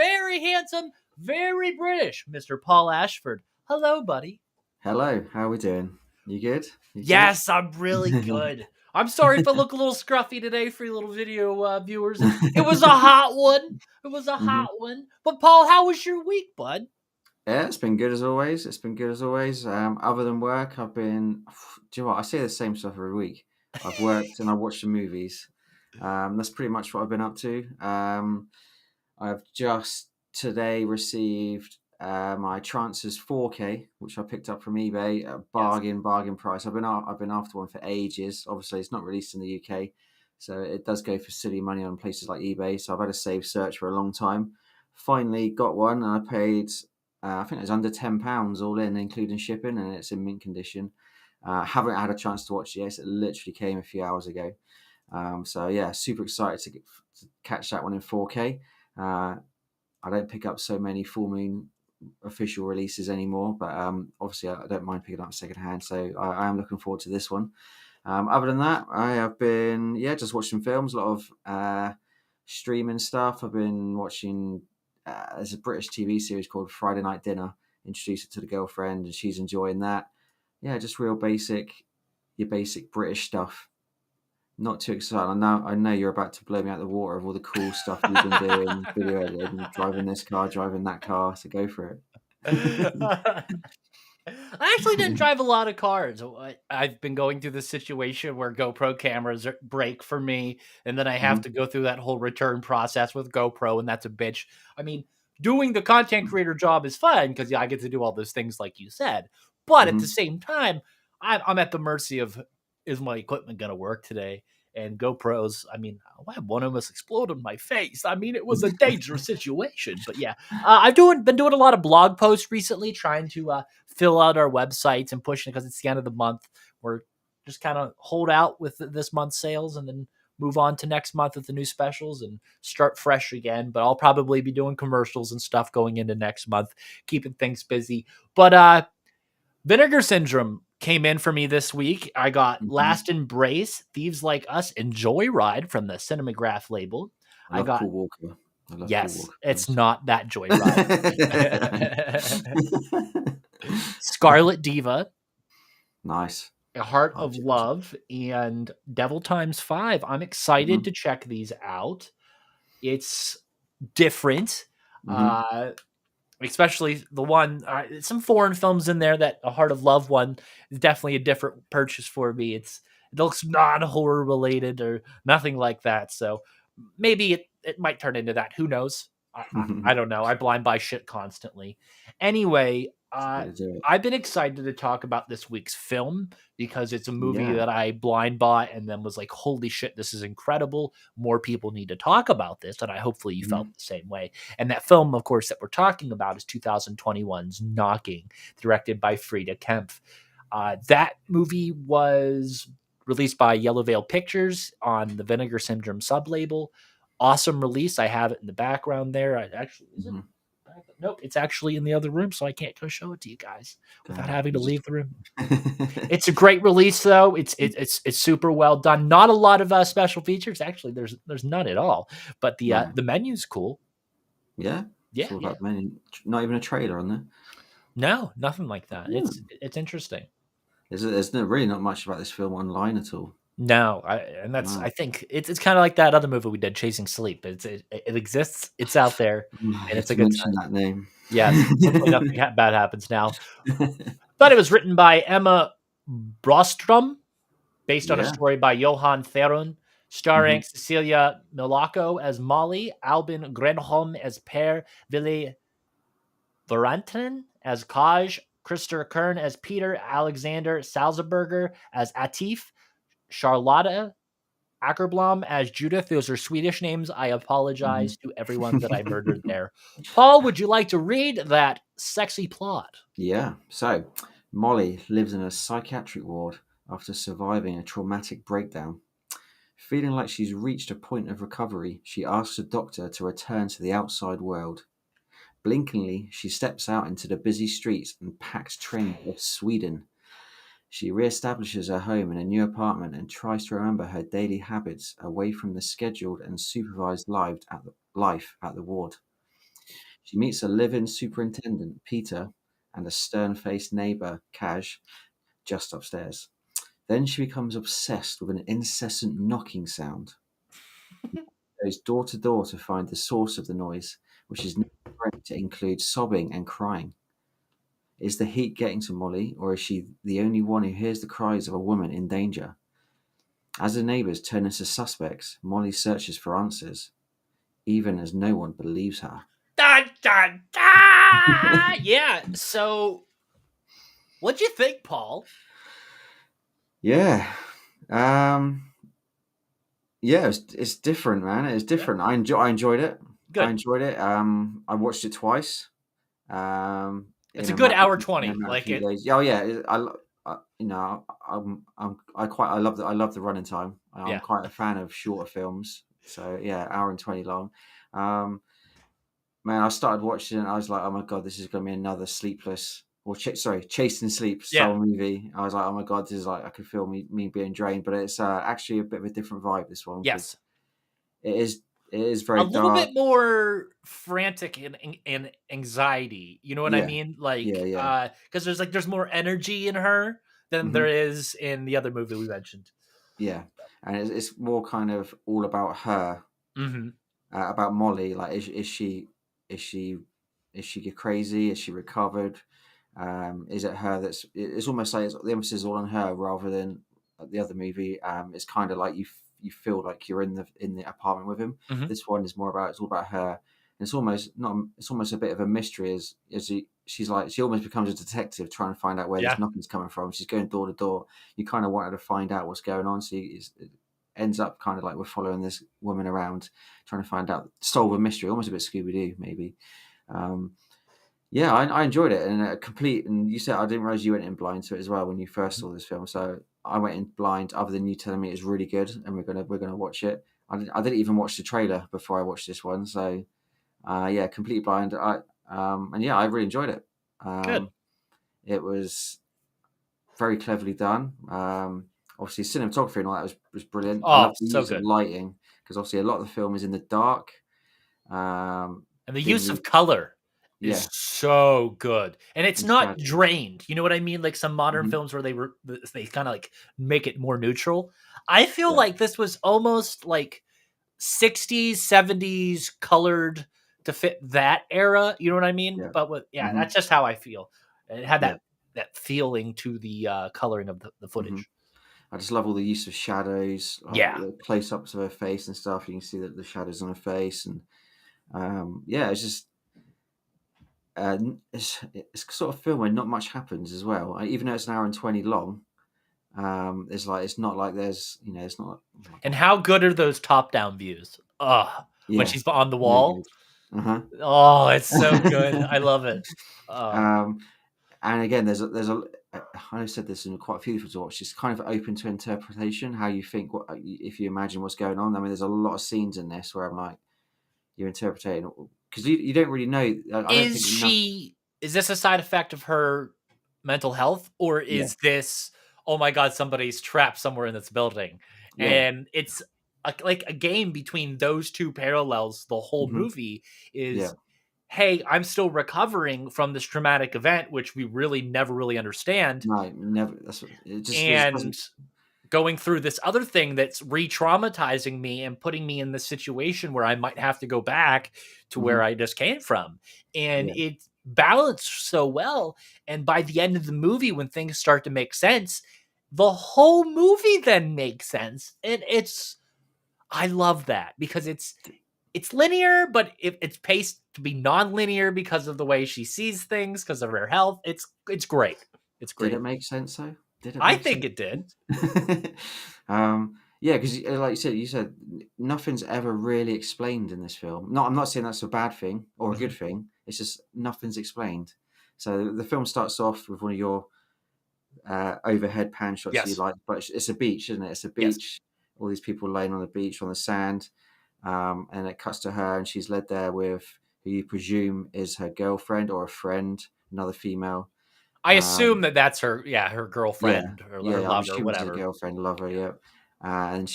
very handsome, very British, Mr. Paul Ashford. Hello, buddy. Hello, how are we doing? You good? Yes, I'm really good. I'm sorry if I look a little scruffy today for you little video viewers. It was a hot one. It was a hot one. But Paul, how was your week, bud? Yeah, it's been good as always. Other than work, I've been. Do you know what? I say the same stuff every week. I've worked and I watched the movies. That's pretty much what I've been up to. I've just today received my Transers 4K, which I picked up from eBay at a bargain price. I've been after one for ages. Obviously, it's not released in the UK, so it does go for silly money on places like eBay. So I've had a save search for a long time. Finally got one, and I paid. I think it was under £10 all in, including shipping, and it's in mint condition. Haven't had a chance to watch it yet. It literally came a few hours ago. So yeah, super excited to catch that one in 4K. I don't pick up so many full moon official releases anymore, but obviously I don't mind picking up secondhand. So I am looking forward to this one. Other than that, I have been just watching films, a lot of streaming stuff. I've been watching. There's a British TV series called Friday Night Dinner. Introduced it to the girlfriend, and she's enjoying that. Yeah, just real your basic British stuff. Not too excited. I know you're about to blow me out the water of all the cool stuff you've been doing, video editing, driving this car, driving that car. So go for it. I actually didn't drive a lot of cars. I've been going through this situation where GoPro cameras break for me, and then I have to go through that whole return process with GoPro, and that's a bitch. I mean, doing the content creator job is fun because I get to do all those things like you said, but at the same time, I'm at the mercy of, is my equipment going to work today? And GoPros, I mean, one almost exploded in my face. I mean, it was a dangerous situation. But yeah, I've been doing a lot of blog posts recently, trying to fill out our websites and pushing it because it's the end of the month. We're just kind of hold out with this month's sales and then move on to next month with the new specials and start fresh again. But I'll probably be doing commercials and stuff going into next month, keeping things busy. But Vinegar Syndrome came in for me this week. I got Last Embrace, Thieves Like Us, and Joyride from the Cinemagraph label. I got Paul Walker. Yes, Paul Walker it's not that Joyride. Scarlet Diva. Nice. A Heart of Love and Devil Times 5. I'm excited to check these out. It's different. Especially the one, some foreign films in there. That A Heart of Love one is definitely a different purchase for me. It looks not horror related or nothing like that. So maybe it might turn into that. Who knows? I don't know. I blind buy shit constantly. Anyway, I've been excited to talk about this week's film because it's a movie that I blind bought and then was like, holy shit, this is incredible. More people need to talk about this. And hopefully you felt the same way. And that film, of course, that we're talking about is 2021's Knocking, directed by Frida Kempf. That movie was released by Yellow Veil Pictures on the Vinegar Syndrome sublabel. Awesome release. I have it in the background there. Nope, it's actually in the other room, so I can't go show it to you guys without having to leave the room. It's a great release, though. It's super well done. Not a lot of special features. Actually, there's none at all. But the menu's cool. Yeah. Menu. Not even a trailer on there. No, nothing like that. It's interesting. There's really not much about this film online at all. No, I think it's kind of like that other movie we did, Chasing Sleep. It exists, it's out there, and it's a good time. That name. Yes, hopefully nothing bad happens now. But it was written by Emma Brostrom, based on a story by Johan Theron, starring Cecilia Milako as Molly, Albin Grenholm as Per, Ville Varanten as Kaj, Krister Kern as Peter, Alexander Salzberger as Atif, Charlotta Ackerblom as Judith. Those are Swedish names. I apologize to everyone that I murdered there. Paul, would you like to read that sexy plot? Yeah. So, Molly lives in a psychiatric ward after surviving a traumatic breakdown. Feeling like she's reached a point of recovery, she asks a doctor to return to the outside world. Blinkingly, she steps out into the busy streets and packed train of Sweden. She re-establishes her home in a new apartment and tries to remember her daily habits away from the scheduled and supervised life at the ward. She meets a live-in superintendent, Peter, and a stern-faced neighbor, Kaj, just upstairs. Then she becomes obsessed with an incessant knocking sound. Goes door to door to find the source of the noise, which is correct to include sobbing and crying. Is the heat getting to Molly, or is she the only one who hears the cries of a woman in danger? As the neighbors turn into suspects, Molly searches for answers, even as no one believes her. Dun, dun, dun! Yeah. So, what'd you think, Paul? Yeah. Um, yeah, it's different, man. It's Yeah. different. I enjoyed it. I Good. enjoyed it. I watched it twice. It's In a a good matter hour in a 20. matter of Like few it. days. Oh yeah, you know, I love the running time. I'm Yeah. quite a fan of shorter films. So yeah, hour and 20 long. Um, Man, I started watching it and I was like, "Oh my god, this is gonna be another sleepless or Chasing Sleep Yeah. style movie." I was like, "Oh my god, this is like I could feel me being drained," but it's actually a bit of a different vibe, this one, because Yes. it is it is A very little dark. bit more frantic and anxiety. You know what I Yeah. mean? Yeah, Like, yeah. because there's more energy in her than there Mhm. is in the other movie we mentioned. Yeah. And it's more kind of all about her, Hmm. about Molly. Like, is she is she crazy? Is she recovered? Is it her that's it's almost like the emphasis is all on her rather than the other movie. It's kind of like you feel like you're in the apartment with him. Hmm. This one is more about it's all about her. And it's almost not it's almost a bit of a mystery she's like she almost becomes a detective trying to find out where this Yeah. knocking's coming from. She's going door to door. You kind of want her to find out what's going on. It ends up kind of like we're following this woman around trying to find out solve a mystery, almost a bit Scooby Doo maybe. Um, yeah, I enjoyed it and complete. And you said I didn't realize you went in blind to it as well when you first saw this film. So I went in blind. Other than you telling me it's really good and we're gonna watch it. I didn't even watch the trailer before I watched this one. So yeah, complete blind. And yeah, I really enjoyed it. Good. It was very cleverly done. Obviously, cinematography and all that was brilliant. I Oh, love the so use of good. lighting because obviously a lot of the film is in the dark. And the Being use of color is yeah, so good, and it's and not shadows. drained. You know what I mean? Like some modern Mhm. films where they kind of like make it more neutral. I feel Yeah, like this was almost like 60s, 70s colored to fit that era. You know what I mean? yeah. But with yeah, Mhm. that's just how I feel. It had Yeah. that feeling to the coloring of the Mhm. footage. I just love all the use of shadows, like Yeah, the close-ups of her face and stuff. You can see the shadows on her face, and yeah, it's just it's sort of film where not much happens as well. Even though it's an hour and 20 long, it's like it's not like there's it's not. Oh my and god, how good are those top down views? When yeah, she's on the really wall. good. Uh Oh, it's so good. huh. I love it. Uh, um, and again, there's a. I said this in quite a few different watch. It's kind of open to interpretation. How you think, what if you imagine what's going on. I mean, there's a lot of scenes in this where I'm like, you're interpreting because you don't really know. I don't think enough. is this a side effect of her mental health, or Yeah, is this, oh my god, somebody's trapped somewhere in this building? yeah, And it's like a game between those two parallels. The whole hmm movie yeah. is, hey, I'm still recovering from this traumatic event, which we really never really understand, No, never. That's what it just and doesn't. going through this other thing that's re-traumatizing me and putting me in this situation where I might have to go back to where Hmm. I just came from. And Yeah, it balanced so well. And by the end of the movie, when things start to make sense, the whole movie then makes sense. And I love that because it's linear, but it's paced to be non-linear because of the way she sees things, because of her health. It's great. It's did great. it make sense though? Did it I make think sense? it did. Yeah, because like you said, nothing's ever really explained in this film. No, I'm not saying that's a bad thing or a good Mhm. thing. It's just nothing's explained. So the film starts off with one of your overhead pan shots you Yes. like, but it's a beach, isn't it? It's a Yes. beach. All these people laying on the beach on the sand, and it cuts to her, and she's led there with who you presume is her girlfriend or a friend, another female. I Um, assume that that's her, yeah, her yeah, girlfriend or yeah, her yeah, I'm lover or assuming it's a whatever. girlfriend, lover. Yeah. Yeah, and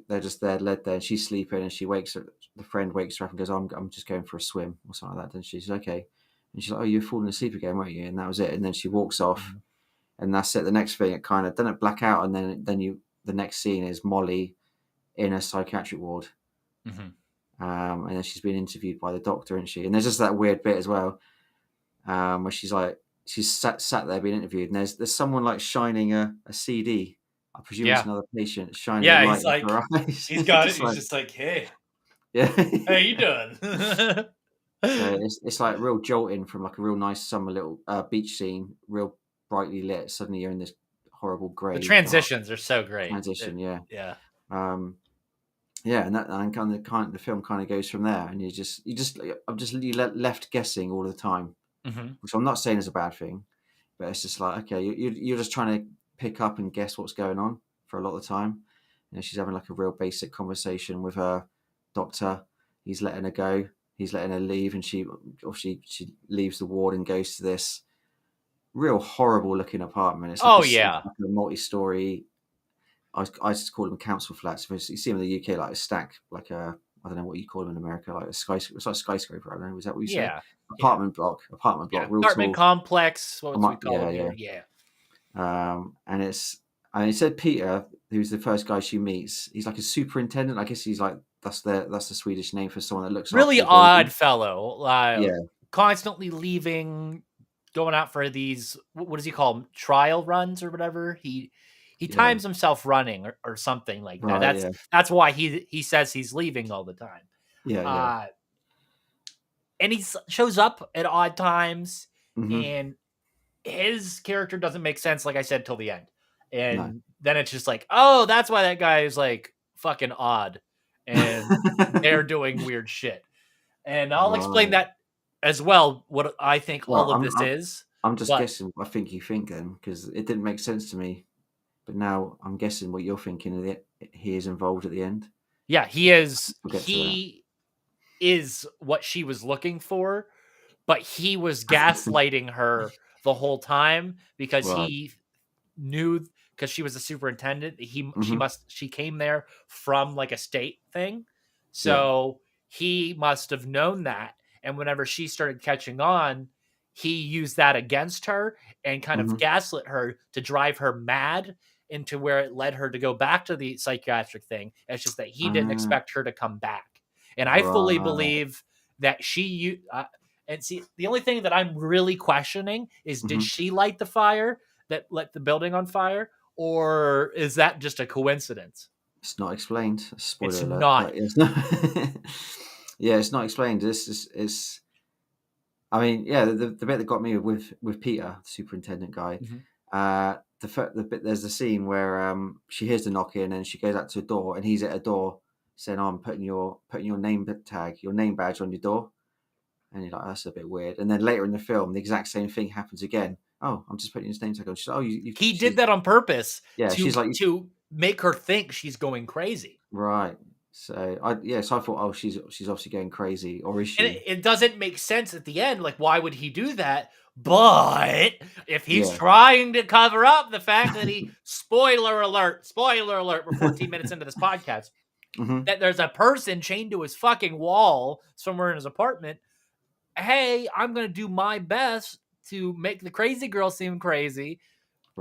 they're just there, led there, and she's sleeping, and she wakes up. The friend wakes her up and goes, I'm just going for a swim or something like that. And she's okay, and she's like, oh, you're falling asleep again, weren't you? And that was it. And then she walks off, Mhm. and that's it. The next thing, it kind of doesn't black out, and the next scene is Molly in a psychiatric ward, Mhm. and then she's being interviewed by the doctor, isn't she? And there's just that weird bit as well, where she's sat there being interviewed, and there's someone like shining a CD. I presume it's Yeah. another patient shining a Yeah, light he's into like her eyes. he's got it. Just He's like, just like, "Hey, yeah. how you doing?" So it's like real jolting from like a real nice summer little beach scene, real brightly lit. Suddenly you're in this horrible The grey dark transitions are so great. transition. Yeah, Yeah. um, yeah, and the film kind of goes from there, and left guessing all the time, Mhm. which I'm not saying is a bad thing, but it's just like, okay, you're just trying to pick up and guess what's going on for a lot of the time. She's having like a real basic conversation with her doctor. He's letting her go. He's letting her leave, and she leaves the ward and goes to this real horrible looking apartment. It's Oh, it's yeah. like a multi-story. I just call them council flats. You see them in the UK like a stack, like a, I don't know what you call them in America, like a skyscraper. It's like a skyscraper. I don't know. Is that what you say? Yeah. Yeah. Apartment block, Yeah. real Apartment tall. complex, what's we call Yeah, them yeah. here. Yeah. And it said Peter, who's the first guy she meets. He's like a superintendent. I guess he's like that's the Swedish name for someone that looks Really after the odd building. fellow, Yeah, constantly leaving, going out for these, what does he call them? Trial runs or whatever? He yeah, times himself running or something like that. right, yeah, That's why he says he's leaving all the time. yeah, yeah. Uh, and he shows up at odd times, Hmm. and his character doesn't make sense, like I said, till the end. No. And then it's just like, oh, that's why that guy is like fucking odd, and they're doing weird shit. And I'll explain Right. that as well, what I think Well, all of this is. I'm just But guessing what I think you think then, because it didn't make sense to me. But now I'm guessing what you're thinking. He is involved at the end. yeah, We'll get to that. he is what she was looking for, but he was gaslighting her the whole time because Right. he knew, because she was a superintendent, Hmm. she came there from like a state thing. Yeah. So he must have known that. And whenever she started catching on, he used that against her and kind of Hmm. gaslit her to drive her mad into where it led her to go back to the psychiatric thing. It's just that he didn't Uh, expect her to come back. And I fully right. believe that and see, the only thing that I'm really questioning is, did Hmm. she light the fire that lit the building on fire, or is that just a coincidence? It's not explained. It's Spoiler alert. not. But it's not. Yeah, it's not explained. This is it's. I mean, yeah, the bit that got me with Peter, the superintendent guy. Mhm. The bit, there's the scene where she hears the knocking and she goes out to a door, and he's at a door saying, oh, I'm putting your name tag, your name badge on your door. And you're like, that's a bit weird. And then later in the film, the exact same thing happens again. Oh, I'm just putting his name tag on. She's like, oh, He did she's, that on purpose yeah, she's like, to make her think she's going crazy. right. So I thought, oh, she's obviously going crazy, or is And she? it doesn't make sense at the end. Like, why would he do that? But if he's Yeah. trying to cover up the fact that spoiler alert, we're 14 minutes into this podcast, Hmm. that there's a person chained to his fucking wall somewhere in his apartment. Hey, I'm going to do my best to make the crazy girl seem crazy,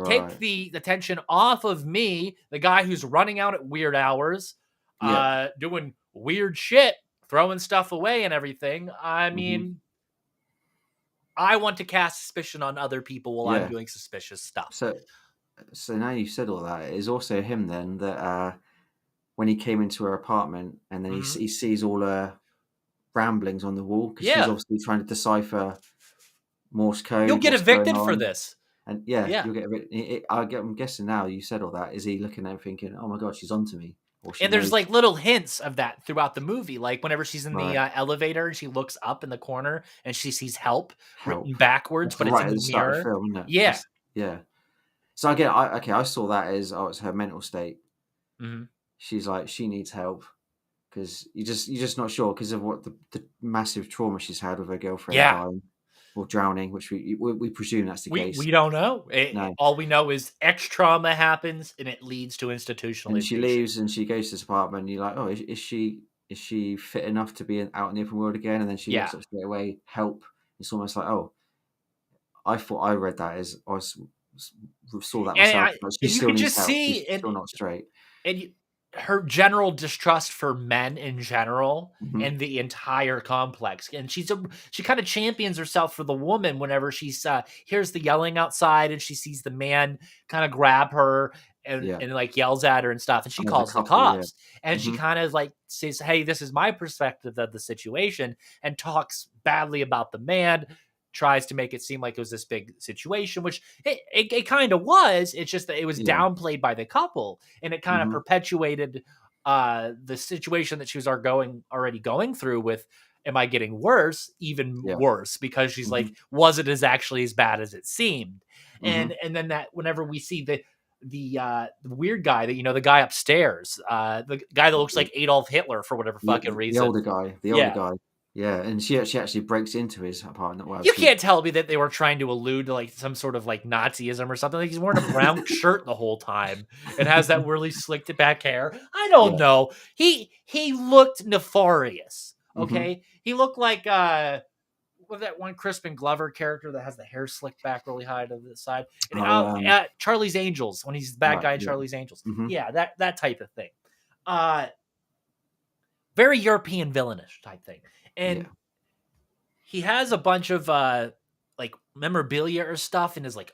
take Right. the tension off of me, the guy who's running out at weird hours, Yeah. doing weird shit, throwing stuff away and everything. I Hmm. mean, I want to cast suspicion on other people while I'm Yeah. doing suspicious stuff. So now you've said all that, it is also him then that when he came into her apartment, and then Mhm. he sees all her ramblings on the wall, because she's Yeah, obviously trying to decipher Morse you'll code, get what's going evicted for on. this. And yeah, Yeah. you'll get a bit. I'm guessing now you said all that. Is he looking at him thinking, "Oh my god, she's onto me," or she And there's knows? like little hints of that throughout the movie. Like whenever she's in the Right, elevator and she looks up in the corner and she sees help help. written backwards, That's but it's right in at the the start of the mirror. film, isn't it? Yeah. Yeah. So again, I saw that as, oh, it's her mental state. Mhm. She's like, she needs help, because you're just not sure because of what the massive trauma she's had with her girlfriend Yeah. dying. or drowning, which we presume that's the We case. we don't know. No, All we know is X trauma happens and it leads to and she institutionalization. leaves and she goes to this apartment. And you're like, oh, is she fit enough to be out in the open world again? And then she looks Yeah. up straight away, help. It's almost like, oh, I thought I read that as saw that And myself, I but she and you still could needs just help. She's see still not straight. and you, her general distrust for men in general Hmm. and the entire complex. And she kind of champions herself for the woman whenever she's hears the yelling outside and she sees the man kind of grab her Yeah. and like yells at her and stuff, and she Oh, the calls the couple. Yeah. cops, and she Hmm. kind of like says, hey, this is my perspective of the situation, and talks badly about the man, tries to make it seem like it was this big situation, which it kind of was. It's just that it was Yeah. downplayed by the couple, and it kind of Hmm. perpetuated the situation that she was already going through with, am I getting worse, even Yeah. worse, because she's Hmm. like, was it actually as bad as it seemed? Hmm. And then that whenever we see the weird guy, that the guy upstairs, the guy that looks like Adolf Hitler for whatever fucking The reason. older guy. The older Yeah. guy. Yeah, and she actually breaks into his apartment. Well, You she. can't tell me that they were trying to allude to like some sort of like Nazism or something. Like he's wearing a brown shirt the whole time and has that really slicked back hair. I don't Yeah. know. He looked nefarious. Hmm. Okay, he looked like what that one Crispin Glover character that has the hair slicked back really high to the side. And Oh, Charlie's Angels, when he's the bad right. guy in Yeah. Charlie's Angels. Hmm. Yeah, that type of thing. Uh, very European villainish type thing. Yeah. And he has a bunch of like memorabilia or stuff in his like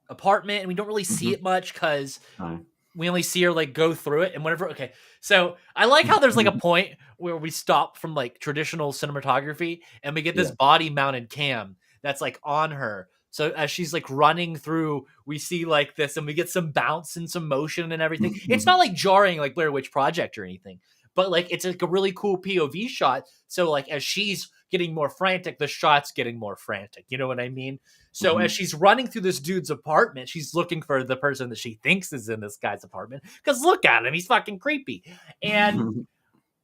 apartment, and we don't really see Hmm. it much because No. we only see her like go through it and whatever. Okay, so I like how there's like a point where we stop from like traditional cinematography and we get this Yeah. body mounted cam that's like on her. So as she's like running through, we see like this, and we get some bounce and some motion and everything. It's not like jarring like Blair Witch Project or anything, but like it's like a really cool POV shot. So like as she's getting more frantic, the shot's getting more frantic. You know what I mean? So as Hmm. she's running through this dude's apartment, she's looking for the person that she thinks is in this guy's apartment. Because look at him, he's fucking creepy. And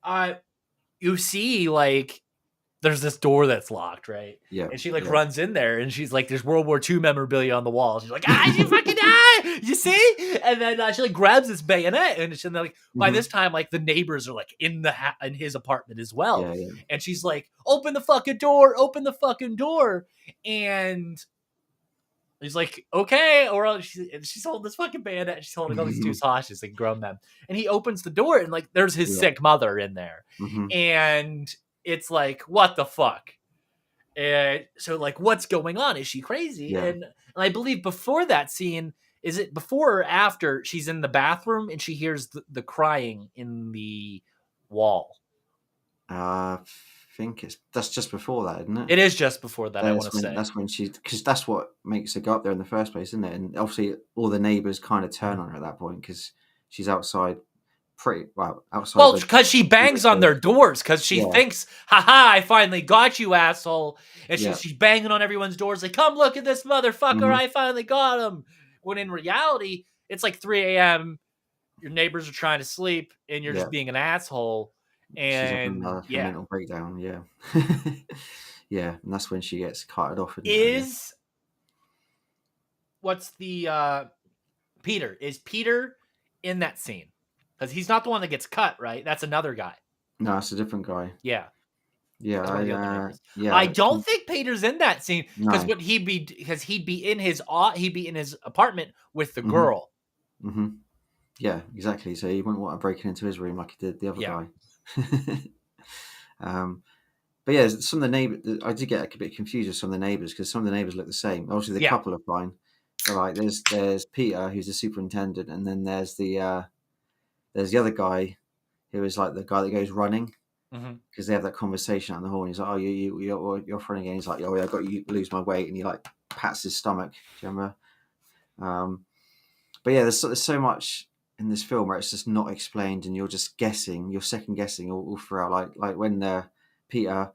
uh, you see like there's this door that's locked, right? Yeah. And she like Yeah. runs in there, and she's like, "There's World War II memorabilia on the wall." She's like, "Ah, you fucking die!" You see? And then she like grabs this bayonet, and then like by Hmm. this time, like the neighbors are like in his apartment as well, Yeah. Yeah. and she's like, "Open the fucking door! Open the fucking door!" And he's like, okay, or else she's holding this fucking bayonet. And she's holding all these two hostages, like grown men. And he opens the door, and like there's his Yeah. sick mother in there, Hmm. and it's like, what the fuck? And so, like, what's going on? Is she crazy? Yeah. And I believe before that scene, is it before or after she's in the bathroom and she hears the crying in the wall? I think that's just before that, isn't it? It is just before that, I want to say. That's when she, because that's what makes her go up there in the first place, isn't it? And obviously, all the neighbors kind of turn on her at that point because she's outside, pretty well outside Well, the. because she bangs on their doors because she Yeah. thinks, haha, I finally got you, asshole. And Yeah. she's banging on everyone's doors, like, come look at this motherfucker, Hmm. I finally got him. When in reality, it's like 3 a.m., your neighbors are trying to sleep, and you're Yeah. just being an asshole. She's having And like a yeah. mental breakdown. Yeah. Yeah, and that's when she gets carted off, isn't it? I guess. Is what's the Peter? Is Peter in that scene? Because he's not the one that gets cut, right? That's another guy. No, it's a different guy. Yeah. Yeah. That's one of the other neighbors. Yeah. I don't think Peter's in that scene because No. he'd be in his apartment with the Hmm. girl. Hmm. Yeah, exactly. So you wouldn't want to break into his room like he did the other Yeah. guy. But yeah, some of the neighbors, I did get a bit confused with some of the neighbors because some of the neighbors look the same. Obviously, the Yeah. couple are fine. But like, there's Peter who's the superintendent, and then there's the other guy who is like the guy that goes running Mm-hmm. because they have that conversation out in the hall. And he's like, "Oh, you're running again." He's like, "Oh, yeah, I got you lose my weight," and he like pats his stomach. Do you remember? But yeah, there's so much in this film where it's just not explained, and you're just guessing, you're second guessing all throughout. Like when Peter,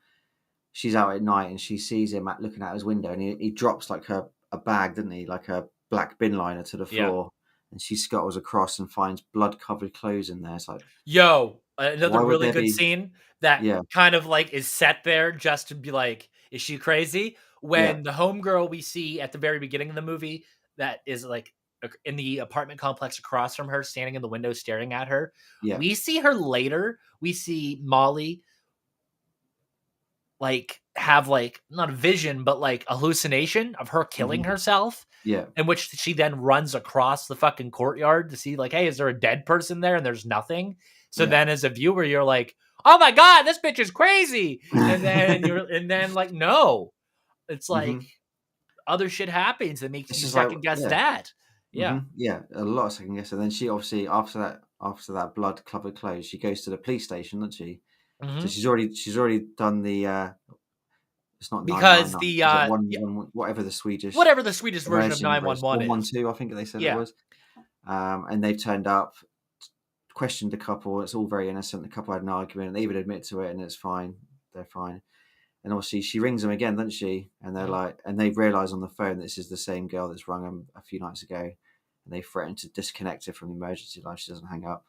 she's out at night and she sees him looking out his window, and he drops like a bag, didn't he? Like a black bin liner to the Yeah. floor, and she scuttles across and finds blood covered clothes in there. It's like, Yo, another why would really there good be? scene that Yeah. kind of like is set there just to be like, Is she crazy? Yeah, When the homegirl we see at the very beginning of the movie that is like in the apartment complex across from her, standing in the window staring at her, yeah, we see her later. We see Molly like have like not a vision, but like a hallucination of her killing mhm, herself, yeah, in which she then runs across the fucking courtyard to see like, hey, is there a dead person there? And there's nothing. So yeah. then as a viewer, you're like, oh my god, this bitch is crazy. And then like, no, it's like Mhm. other shit happens that makes It's you just like second guess yeah, that. Yeah. yeah, a lot of second guessing. Then she obviously after that blood covered clothes, she goes to the police station, doesn't she? So Hmm. she's already done the it's not Because 999. the Is it whatever the Swedish whatever the Swedish version of emergency number is? 911 is. 112, I think they said it Yeah. was. And they've turned up, questioned the couple. It's all very innocent. The couple had an argument, and they even admit to it, and it's fine. They're fine. And obviously, she rings them again, doesn't she? And they're Mhm. like, and they realise on the phone that this is the same girl that's rung them a few nights ago, and they threaten to disconnect her from the emergency line. She doesn't hang up.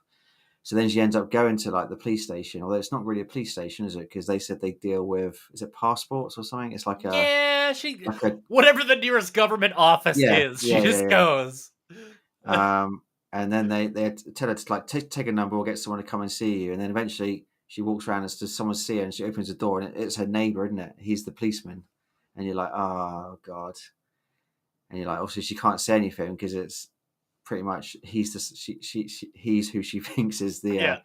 So then she ends up going to like the police station, although it's not really a police station, is it? Because they said they deal with, is it passports or something? It's Yeah, she like a whatever the nearest government office yeah, is, she yeah, yeah, just yeah. goes. And then they tell her to like take a number or get someone to come and see you. And then eventually she walks around and does someone see her and she opens the door and it's her neighbor, isn't it? He's the policeman. And you're like, oh God. And you're like, obviously she can't say anything because it's pretty much he's who she thinks is Yeah.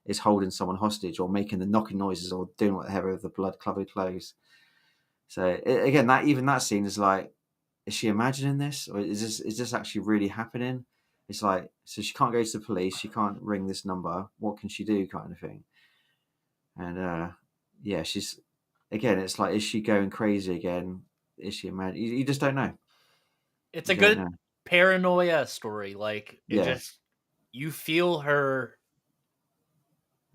is holding someone hostage or making the knocking noises or doing whatever with the blood covered clothes. So again, that scene is like, is she imagining this, or is this actually really happening? It's like, so she can't go to the police, she can't ring this number. What can she do, kind of thing? And yeah, she's again. It's like, is she going crazy again? Is she imagining? You just don't know. It's a You don't good know. paranoia story. Like it Yeah, just you feel her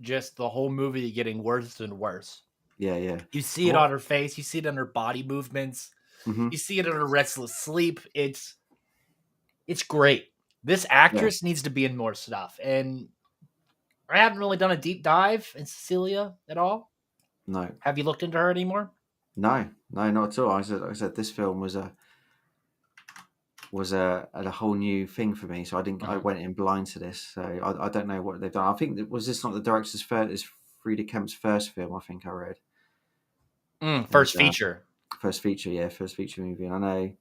just the whole movie getting worse and worse. yeah, yeah. You see But it what? on her face, you see it in her body movements, Hmm. you see it in her restless sleep. It's great. This Yeah, actress needs to be in more stuff. And I haven't really done a deep dive in Cecilia at all. no, Have you looked into her anymore? no, no, not at all. Like I said, this film was a whole new thing for me. So I didn't. I Mhm. went in blind to this. So I don't know what they've done. I think was this not the director's first? Is Frida Kemp's first film? I think I read. And First feature. first feature, yeah, first feature movie. And I know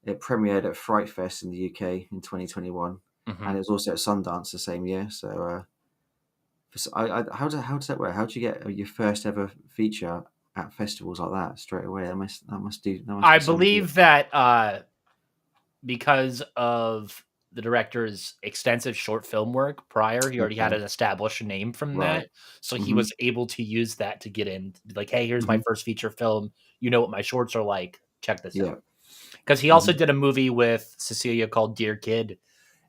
it premiered at Fright Fest in the UK in 2021, and Mhm. it was also at Sundance the same year. So, how does that work? How do you get your first ever feature at festivals like that straight away? That must I be some good. believe that because of the director's extensive short film work prior, he already had Okay, an established name from right. that. So he Mhm. was able to use that to get in, like, hey, here's my Mhm. first feature film. You know what my shorts are like. Check this Yeah. out. Because he also Mhm. did a movie with Cecilia called Dear Kid,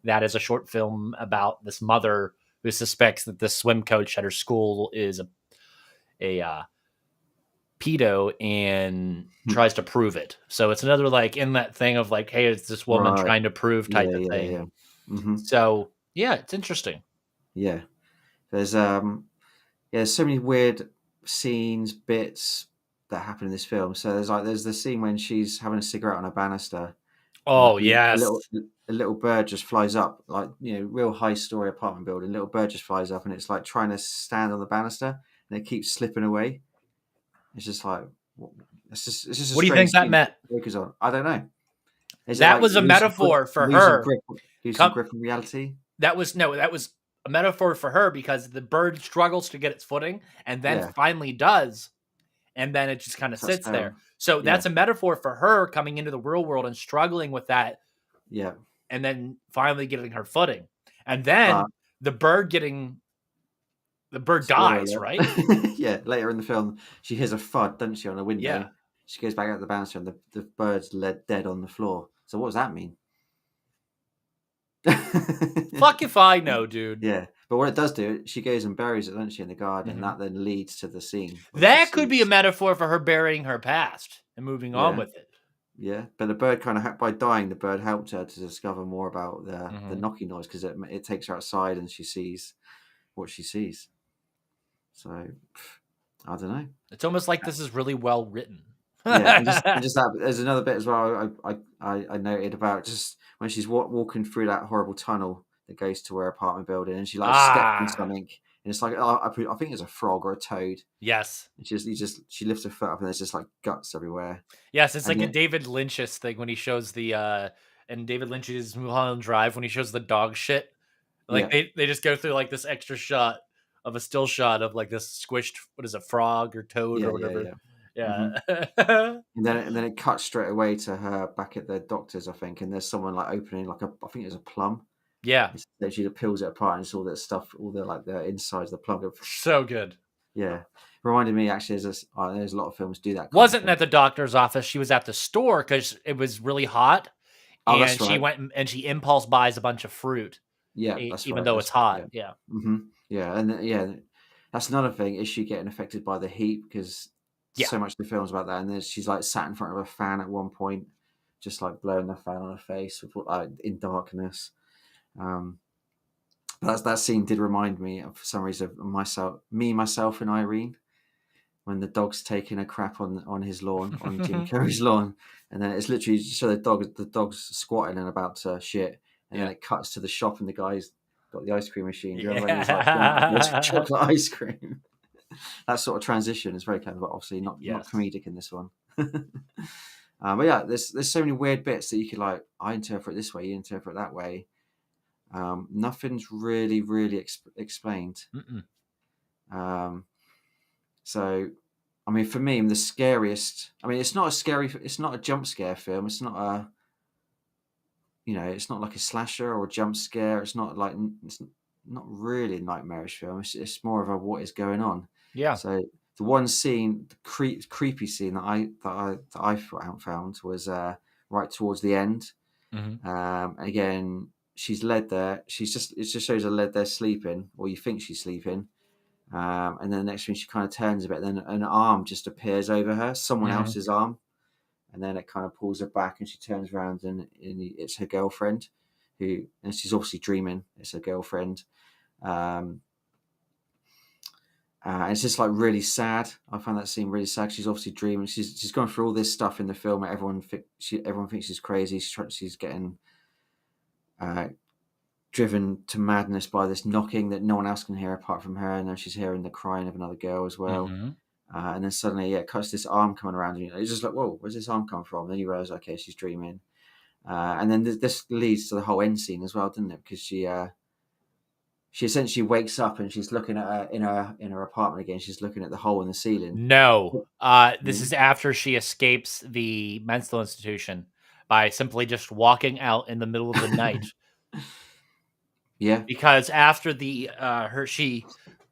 that is a short film about this mother who suspects that the swim coach at her school is a pedo and tries to prove it. So it's another like in that thing of like, hey, it's this woman Right. trying to prove type Yeah. of Yeah. thing. Yeah. Mhm. So yeah, it's interesting. Yeah. There's yeah, there's so many weird scenes, bits that happen in this film. So there's the scene when she's having a cigarette on a banister, and like Oh yes. a little bird just flies up, like real high story apartment building. Little bird just flies up, and it's like trying to stand on the banister, and it keeps slipping away. It's just like it's just a What do you strange think that scene. meant? Focus on. I don't know. Is it That like was a metaphor for losing her. grip, losing Come, grip on reality? that was no, that was a metaphor for her because the bird struggles to get its footing and then Yeah. finally does, and then it just kind of So that's sits there. how. So Yeah. that's a metaphor for her coming into the real world and struggling with that Yeah. and then finally getting her footing. And But then the bird getting the bird spoiler dies, alert. right? Yeah, later in the film, she hears a thud, doesn't she, on a window? Yeah. She goes back out the banister and the bird's led dead on the floor. So what does that mean? Fuck if I know, dude. Yeah, but what it does do, she goes and buries it, doesn't she, in the garden, and Mhm. that then leads to the scene where she That could be a sees. metaphor for her burying her past and moving on Yeah, with it. yeah. But the bird kind of by dying, the bird helped her to discover more about the Mhm. knocking noise because it takes her outside and she sees what she sees. So I don't know. It's almost like this is really well written. Yeah, and just that. There's another bit as well. I noted about just when she's walking through that horrible tunnel that goes to her apartment building, and she like steps on Ah, something, and it's like I think it's a frog or a toad. yes. And she lifts her foot up, and there's just like guts everywhere. Yes, it's And like a then David Lynch's thing when he shows the and David Lynch's Mulholland Drive when he shows the dog shit. Like yeah, they just go through like this extra shot of a still shot of like this squished what is it, frog or toad yeah, or yeah, whatever. yeah. Yeah. hmm and then it cuts straight away to her back at the doctor's, I think, and there's someone like opening like I think it's a plum. Yeah. So she peels it apart and it's all that stuff, all the like the insides of the plum. So good. Yeah, reminded me actually. There's a lot of films do that kind of Wasn't thing. at the doctor's office. She was at the store because it was really hot, Oh, that's and she right. went and she impulse buys a bunch of fruit, Yeah, that's even right. though That's it's right. hot. Yeah. Yeah. Yeah, and yeah, that's another thing. Is she getting affected by the heat? Because Yeah. so much of the films about that, and then she's like sat in front of a fan at one point, just like blowing the fan on her face with like in darkness. Um, but that scene did remind me of, for some reason, of myself, and Irene when the dog's taking a crap on his lawn, on Jim Carrey's lawn, and then it's literally just so the dog's squatting and about to shit, and then Yeah. it cuts to the shop and the guy's got the ice cream machine. Do you remember when he's like going to get Yeah. chocolate ice cream? That sort of transition is very clever, but obviously not Yes. comedic in this one. But yeah, there's so many weird bits that you could like. I interpret this way, you interpret that way. Nothing's really explained. Mm-mm. Um, So, I mean, for me, the scariest. I mean, it's not a scary. It's not a jump scare film. It's not a. It's not like a slasher or a jump scare. It's not like. It's not really a nightmarish film. It's more of a what is going on. Yeah. So the one scene, the creepy scene that I found was right towards the end. Mhm. Again, she's led there. It just shows her led there sleeping, or you think she's sleeping. And then the next thing she kind of turns a bit, then an arm just appears over her, someone Mhm. else's arm, and then it kind of pulls her back, and she turns around, and it's her girlfriend, and she's obviously dreaming. It's her girlfriend, um, and it's just like really sad. I found that scene really sad. She's obviously dreaming. She's going through all this stuff in the film. Everyone thinks she's crazy. She's getting uh, driven to madness by this knocking that no one else can hear apart from her, and then she's hearing the crying of another girl as well. Mhm. And then suddenly, yeah, it cuts this arm coming around, and it's just like, whoa, where's this arm come from? And then you realize, okay, she's dreaming. And then this leads to the whole end scene as well, doesn't it? Because she essentially wakes up and she's looking at her apartment again. She's looking at the hole in the ceiling. No. This Mm. is after she escapes the mental institution by simply just walking out in the middle of the night. Yeah. Because after she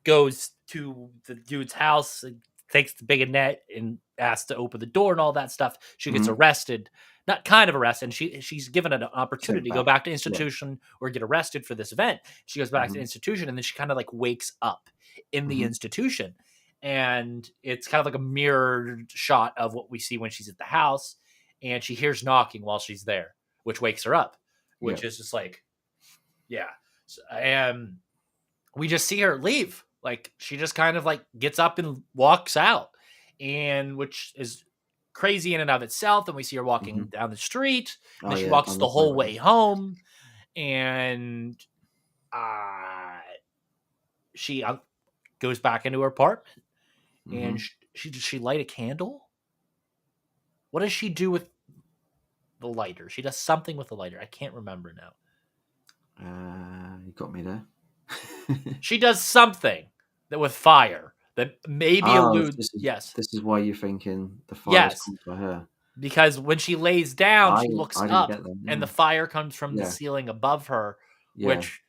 goes to the dude's house and takes the big net and asks to open the door and all that stuff, she gets hmm arrested. Not kind of arrested, and she's given an Sent opportunity to go back. back to Yeah. institution or get arrested for this event. She goes back to hmm institution, and then she kind of like wakes up in the hmm institution, and it's kind of like a mirrored shot of what we see when she's at the house, and she hears knocking while she's there, which wakes her up, Yeah. which is just like, yeah. And we just see her leave. Like she just kind of like gets up and walks out, and which is crazy in and of itself. And we see her walking hmm down the street, and Oh then she yeah, walks I'm the the point whole about way home, and uh, she goes back into her apartment, that. and she light a candle. What does she do with the lighter? She does something with the lighter. I can't remember now. You got me there. She does something that with fire that maybe Oh, allude. Yes, this is why you're thinking the fire was yes, caused by her. because when she lays down, I she looks I didn't up get that. and the No. fire comes from the Yeah, ceiling above her, yeah. which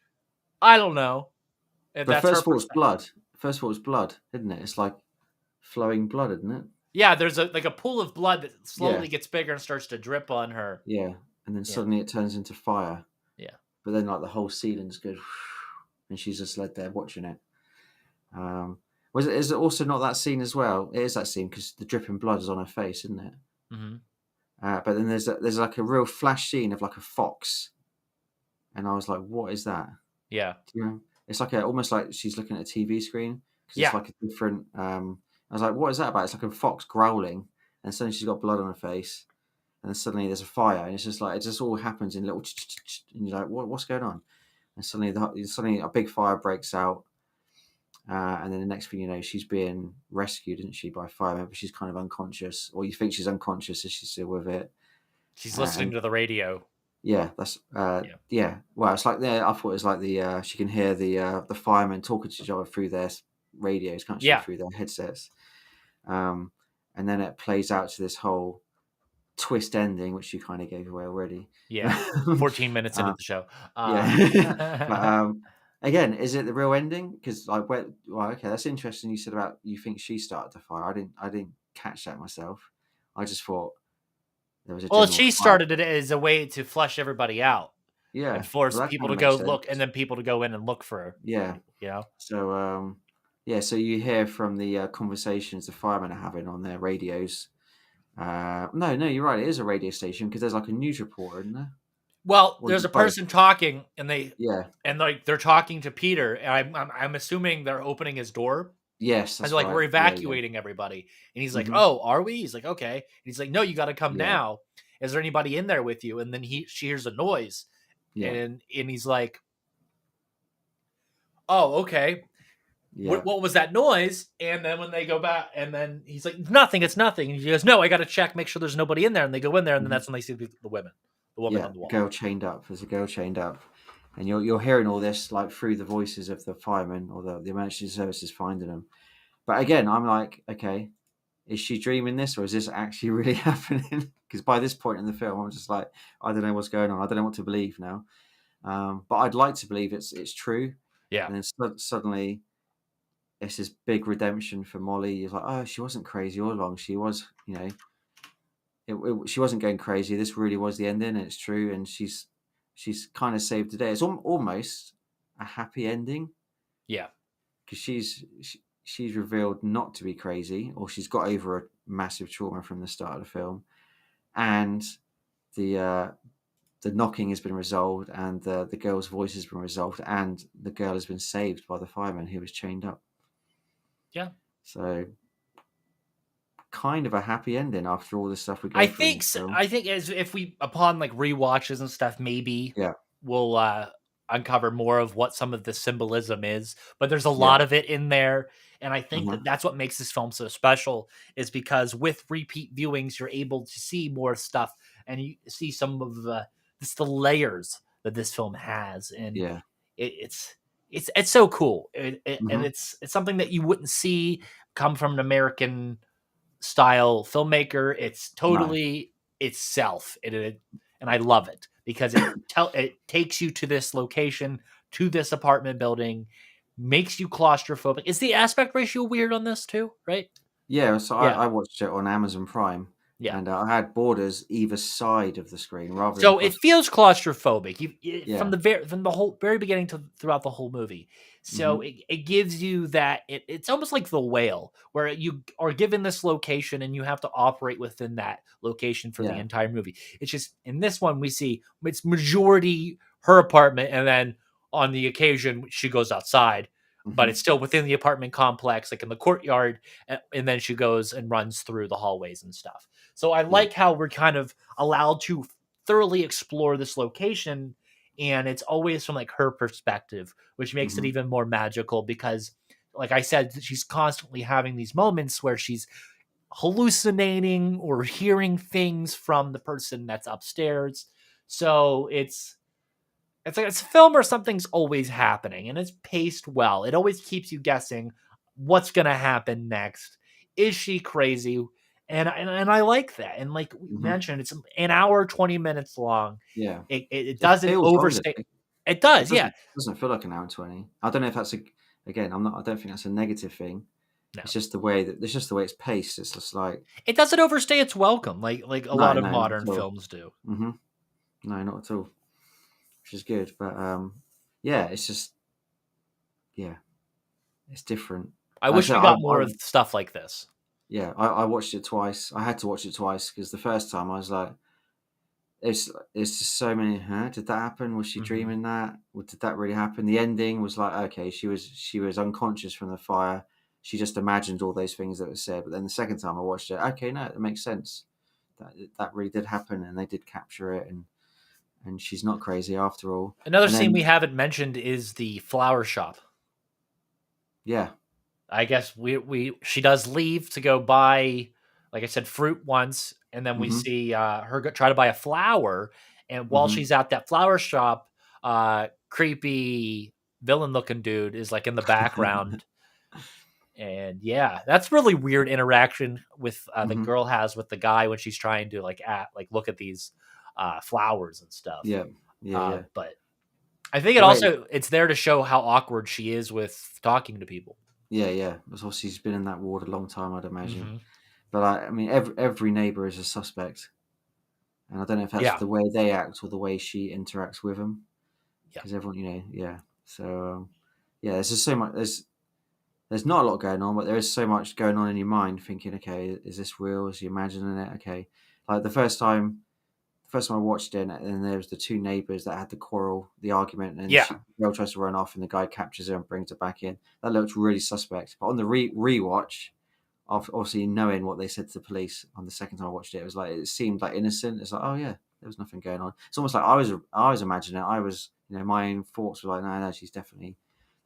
I don't know if But that's her first of all, it's perspective. blood. First of all, it's blood, isn't it? It's like flowing blood, isn't it? Yeah, there's a pool of blood that Yeah, slowly gets bigger and starts to drip on her. yeah. And then Yeah, suddenly it turns into fire. yeah, But then like the whole ceiling's good, and she's just led there watching it. Is it also not that scene as well? It is that scene because the dripping blood is on her face, isn't it? hmm But then there's like a real flash scene of like a fox, and I was like, what is that? yeah, Do you know? It's like almost like she's looking at a TV screen because it's yeah, like a different. I was like, what is that about? It's like a fox growling, and suddenly she's got blood on her face, and then suddenly there's a fire, and it's just like it just all happens in little, and you're like, what's going on? And suddenly a big fire breaks out, and then the next thing you know, she's being rescued, isn't she, by firemen? But she's kind of unconscious, or you think she's unconscious as she's still with it, She's listening and to the radio. yeah, that's Yeah. yeah. Well, it's like I thought it was like she can hear the firemen talking to each other through their radios, can't she, Yeah. through their headsets? Um, and then it plays out to this whole twist ending, which you kind of gave away already. Yeah. 14 minutes into uh, the show. yeah, but again, is it the real ending? Because like, well, okay, that's interesting. You said about you think she started the fire. I didn't catch that myself. I just thought there was a Well, general she fire. started it as a way to flush everybody out and Yeah, force well, that people kind to of go makes look, and sense. then people to go in and look for her, Yeah. you know? So, yeah, so you hear from the conversations the firemen are having on their radios. No, you're right. It is a radio station because there's like a news reporter, isn't there? Well, Or is there's a it both? person talking, and Yeah. like they're talking to Peter, and I'm assuming they're opening his door, Yes, and that's they're like, right. "We're Yeah. evacuating everybody," and he's like, Hmm. "Oh, are we?" He's like, "Okay," and he's like, "No, you got to come Yeah. now. Is there anybody in there with you?" And then she hears a noise, Yeah. and he's like, "Oh, okay. Yeah. What was that noise?" And then when they go back, and then he's like, "Nothing, it's nothing." And he goes, "No, I got to check, make sure there's nobody in there." And they go in there, and then Hmm. that's when they see the woman Yeah. on the A wall. girl chained up. There's a girl chained up, and you're hearing all this like through the voices of the firemen or the emergency services finding them. But again, I'm like, okay, is she dreaming this or is this actually really happening? Because by this point in the film, I'm just like, I don't know what's going on. I don't know what to believe now. But I'd like to believe it's true. Yeah, And then suddenly, it's this big redemption for Molly. You're like, oh, she wasn't crazy all along. She was, she wasn't going crazy. This really was the ending, and it's true. And she's kind of saved the day. It's almost a happy ending yeah, because she's revealed not to be crazy, or she's got over a massive trauma from the start of the film, and the uh, the knocking has been resolved, and the girl's voice has been resolved, and the girl has been saved by the fireman who was chained up. yeah. So, kind of a happy ending after all the stuff we I go through in think the so. film. I think as if we upon like rewatches and stuff, maybe Yeah, we'll uncover more of what some of the symbolism is. But there's a yeah, lot of it in there, and I think uh-huh. that that's what makes this film so special. Is because with repeat viewings, you're able to see more stuff, and you see some of the layers that this film has, and Yeah, it's it's so cool, and hmm, it's something that you wouldn't see come from an American style filmmaker. It's no, totally itself, and I love it because it takes you to this location, to this apartment building, makes you claustrophobic. Is the aspect ratio weird on this too? Right? yeah. So Yeah, I watched it on Amazon Prime, yeah. and I had borders either side of the screen rather than So it across. feels claustrophobic Yeah, from the whole very beginning to throughout the whole movie. So hmm, it gives you that it's almost like the whale, where you are given this location and you have to operate within that location for the yeah, entire movie. It's just in this one we see it's majority her apartment, and then on the occasion she goes outside, but it's hmm, still within the apartment complex, like in the courtyard, and then she goes and runs through the hallways and stuff. So I yeah, like how we're kind of allowed to thoroughly explore this location, and it's always from like her perspective, which makes it hmm, even more magical because like I said, she's constantly having these moments where she's hallucinating or hearing things from the person that's upstairs. So it's like it's a film where something's always happening and it's paced well. It always keeps you guessing what's going to happen next. Is she crazy? And I like that. And like we hmm, mentioned, it's an hour 20 minutes long. yeah. It It doesn't feels longer. overstay. It It does, yeah. doesn't feel like an hour and 20. I don't know if that's again, I don't think that's a negative thing. No, It's just the way it's paced. It's just like, it doesn't overstay its welcome like a lot of no, not modern at all. films do. Hmm. No, not at all. Which is good. But yeah, it's just, yeah, it's different. I Like I wish said, we got more of stuff like this. yeah, I watched it twice. I had to watch it twice because the first time I was like, it's just so many. Huh? Did that happen? Was she Hmm. dreaming that? Or did that really happen? The ending was like, okay, she was unconscious from the fire. she just imagined all those things that were said. But then the second time I watched it, okay, no, it makes sense. That really did happen, and they did capture it, and she's not crazy after all. Another And scene we then haven't mentioned is the flower shop. yeah, I guess she does leave to go buy, like I said, fruit once, and then we hmm see her try to buy a flower. And while hmm she's at that flower shop, creepy villain looking dude is like in the background. And yeah, that's really weird interaction with the hmm girl has with the guy when she's trying to look at these flowers and stuff. yeah, yeah, yeah. But I think The way, it's there to show how awkward she is with talking to people. yeah, yeah. Because obviously she's been in that ward a long time, I'd imagine. Hmm. But I mean, every neighbor is a suspect, and I don't know if that's Yeah, the way they act or the way she interacts with them. yeah. Because everyone, yeah. So yeah, there's just so much. There's not a lot going on, but there is so much going on in your mind. Thinking, okay, is this real? Is he imagining it? Okay, like the first time I watched it, and there was the two neighbors that had the quarrel, the argument, and Yeah. the girl tries to run off, and the guy captures her and brings her back in. That looked really suspect. But on the rewatch, obviously knowing what they said to the police on the second time I watched it, it was like it seemed like innocent. It's like, oh yeah, there was nothing going on. It's almost like I was imagining it. I was, my own thoughts were like, no, no,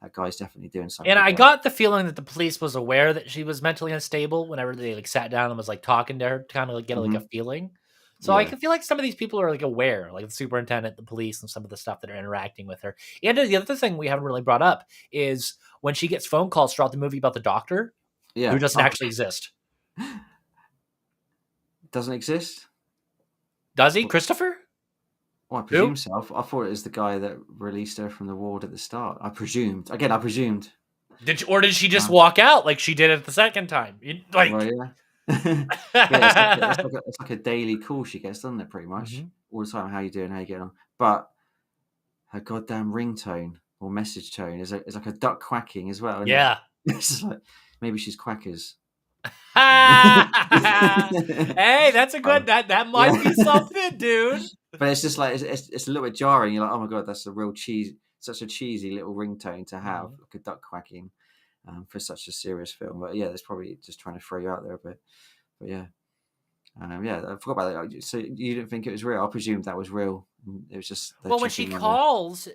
that guy's definitely doing something And I again. got the feeling that the police was aware that she was mentally unstable whenever they sat down and was talking to her to kind of get a hmm feeling. So I Yeah, can feel like some of these people are aware, like the superintendent, the police, and some of the stuff that are interacting with her. And the other thing we haven't really brought up is when she gets phone calls throughout the movie about the doctor who yeah. doesn't Oh, actually exist. doesn't exist. Does he? Christopher? Well, I Who? presume so. I thought it was the guy that released her from the ward at the start. I presumed. Again, I presumed. Did she just Uh, walk out like she did it the second time? well, yeah. Yeah, it's like a daily call she gets, doesn't it? Pretty much Mhm. all the time. How you doing? How you getting on? But her goddamn ringtone or message tone is like a duck quacking as well, isn't it? Yeah. It's just like maybe she's quackers. Hey, that's a Oh, good that might yeah. be something, dude. But it's just like it's a little bit jarring. You're like, oh my god, that's a real such a cheesy little ringtone to have, Mhm. like a duck quacking, for such a serious film. But yeah, that's probably just trying to throw you out there a bit. But yeah, yeah, I forgot about that. So you didn't think it was real? I presumed that was real. It was just they're Well, when she checking whether. calls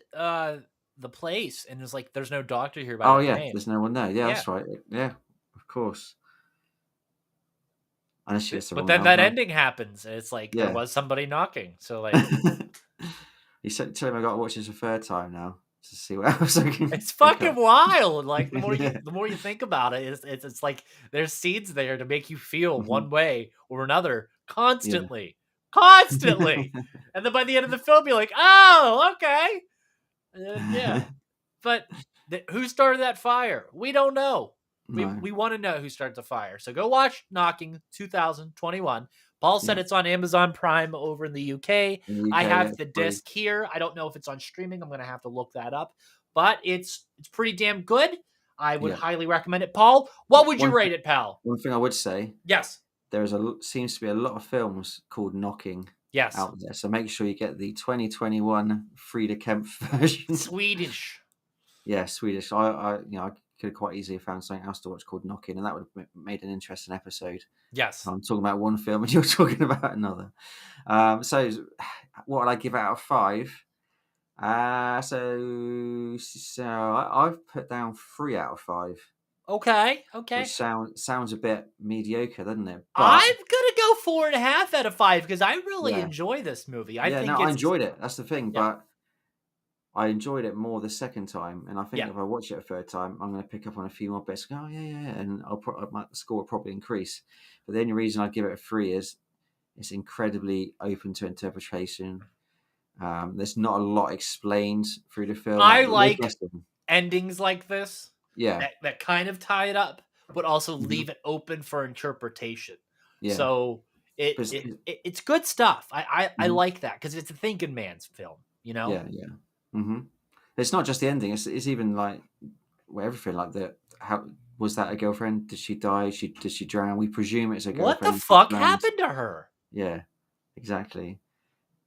the place and is like, "There's no doctor here by Oh her yeah, name." there's no one there. Yeah, Yeah, that's right. Yeah, of course. Unless she gets the but wrong then that number. ending happens, and it's like there Yeah. was somebody knocking. So You said tell him I got to watch this a third time now to see what else I can it's pick fucking up. wild. Like Yeah. the more you think about it, it's like there's seeds there to make you feel Mhm. one way or another Yeah. constantly, constantly, and then by the end of the film, you're like, "Oh, okay." And then, yeah. But who started that fire? We don't know. No. We want to know who started the fire. So go watch Knocking 2021. Paul said Yeah. it's on Amazon Prime over in the UK. In the I UK, yeah, have it's the free. disc here. I don't know if it's on streaming. I'm going to have to look that up. But it's pretty damn good. I would Yeah. highly recommend it. Paul, what would you One rate it, pal? one thing I would say, Yes. seems to be a lot of films called Knocking Yes. out there. So make sure you get the 2021 Frida Kemp version. Swedish. Yeah, Swedish. I could have quite easily found something else to watch called Knocking, and that would have made an interesting episode. Yes. I'm talking about one film and you're talking about another. So what would I give out of 5? I've put down 3 out of 5, Okay. which Okay. sounds a bit mediocre, doesn't it? I'm But gonna go 4.5 out of 5 because I really yeah, enjoy this movie. I yeah, think no, I it's enjoyed it. That's the thing. yeah, But I enjoyed it more the second time, and I think yeah. if I watch it a third time, I'm going to pick up on a few more bits. Go, oh yeah, yeah, yeah, and my score will probably increase. But the only reason I give it a 3 is it's incredibly open to interpretation. There's not a lot explained through the film. I Like we're like guessing. endings like this Yeah, that kind of tie it up, but also hmm leave it open for interpretation. yeah, So because it's good stuff. I mhm, like that because it's a thinking man's film. You know yeah, yeah. hmm It's not just the ending. It's even like everything. Like the how was that a girlfriend? Did she die? Did she drown? We presume it's a what the girlfriend. She fuck drowns. happened to her? Yeah, exactly.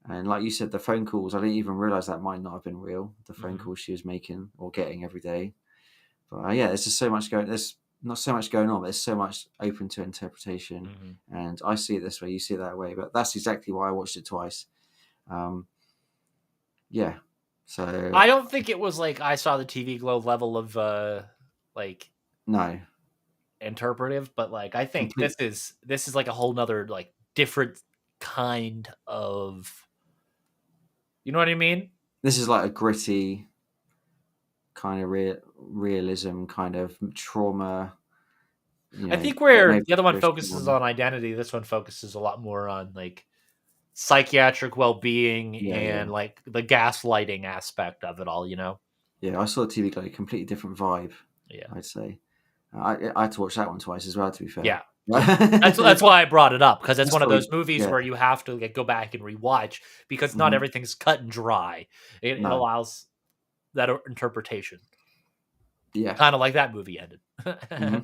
And like you said, the phone calls, I didn't even realize that might not have been real. The phone Mhm. calls she was making or getting every day. But yeah, there's just so much going. not so much going on, but there's so much open to interpretation. Mhm. And I see it this way, you see it that way. But that's exactly why I watched it twice. Yeah. I So don't think it was like I saw the TV Globe level of like no, interpretive, but like I think complete. this is like a whole nother like different kind of, you know what I mean? This is like a gritty kind of realism, kind of trauma. I think Get where no the other one frustration focuses on. on identity, this one focuses a lot more on like psychiatric well-being Yeah, yeah, and like the gaslighting aspect of it all, you know? yeah. I saw the TV like a completely different vibe. Yeah. I'd say. I had to watch that one twice as well. To be fair. Yeah. Yeah. That's why I brought it up, because it's That's one of probably those movies yeah. where you have to like go back and rewatch because not Hmm. everything's cut and dry. It No. allows that interpretation. Yeah. Kind of like that movie ended. Hmm.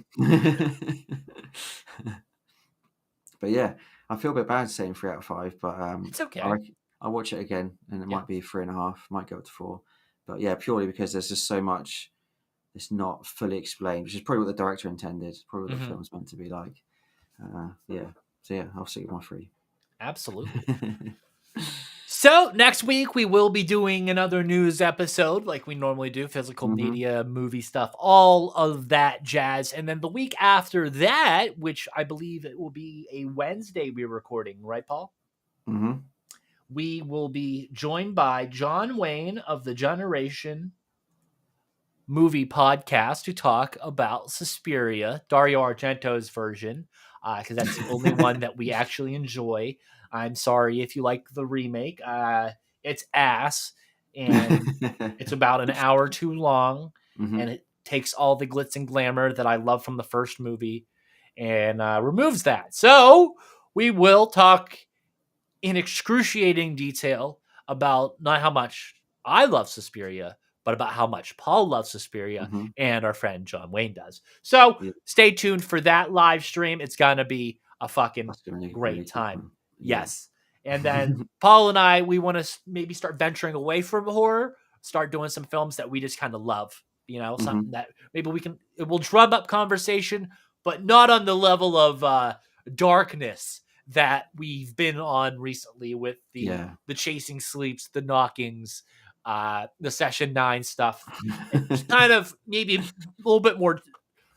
But yeah, I feel a bit bad saying 3 out of 5, but It's I okay. reckon I'll watch it again, and it Yeah. might be 3.5, might go up to 4. But yeah, purely because there's just so much it's not fully explained, which is probably what the director intended, probably what the Mhm. film's meant to be like. Yeah, so yeah, I'll stick with my 3. Absolutely. So next week we will be doing another news episode like we normally do, physical Hmm. media, movie stuff, all of that jazz. And then the week after that, which I believe it will be a Wednesday we're recording, right, Paul? Hmm. We will be joined by John Wayne of the Generation Movie Podcast to talk about Suspiria, Dario Argento's version, because that's the only one that we actually enjoy. I'm sorry if you like the remake. It's ass, and it's about an hour too long, and Hmm. it takes all the glitz and glamour that I love from the first movie and removes that. So we will talk in excruciating detail about not how much I love Suspiria, but about how much Paul loves Suspiria Hmm. and our friend John Wayne does. So Yeah, stay tuned for that live stream. It's going to be a fucking that's gonna be a really great good time. one. Yeah. Yes. And then Paul and I, we want to maybe start venturing away from horror, start doing some films that we just kind of love, you know, something Hmm. that maybe it will drum up conversation, but not on the level of darkness that we've been on recently with Yeah. the chasing sleeps, the knockings, the session 9 stuff. It's kind of maybe a little bit more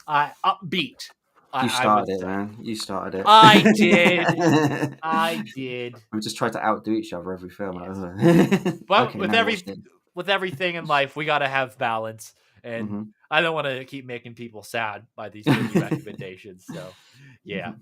upbeat, You I would started it, say. man. You started I did. it. I did. We just tried to outdo each other every film. Yes. But Okay, now you watched it. with everything in life, we got to have balance, and Hmm. I don't want to keep making people sad by these movie recommendations. So, yeah.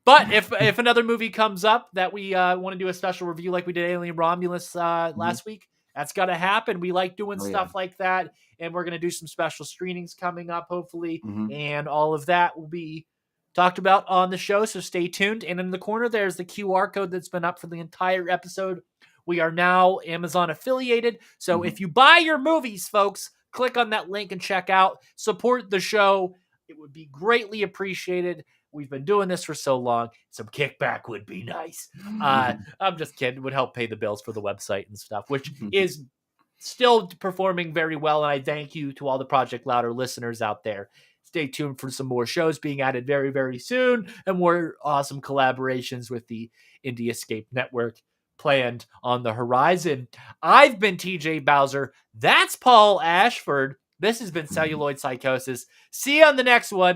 But if another movie comes up that we want to do a special review like we did Alien Romulus Hmm. last week, that's got to happen. We like doing Oh yeah. stuff like that, and we're going to do some special screenings coming up, hopefully, Hmm. and all of that will be talked about on the show. So stay tuned. And in the corner, there's the QR code that's been up for the entire episode. We are now Amazon affiliated. So Hmm. if you buy your movies, folks, click on that link and check out. Support the show. It would be greatly appreciated. We've been doing this for so long. Some kickback would be nice. I'm just kidding. It would help pay the bills for the website and stuff, which is still performing very well. And I thank you to all the Project Louder listeners out there. Stay tuned for some more shows being added very, very soon and more awesome collaborations with the Indie Escape Network planned on the horizon. I've been TJ Bowser. That's Paul Ashford. This has been Celluloid Psychosis. See you on the next one.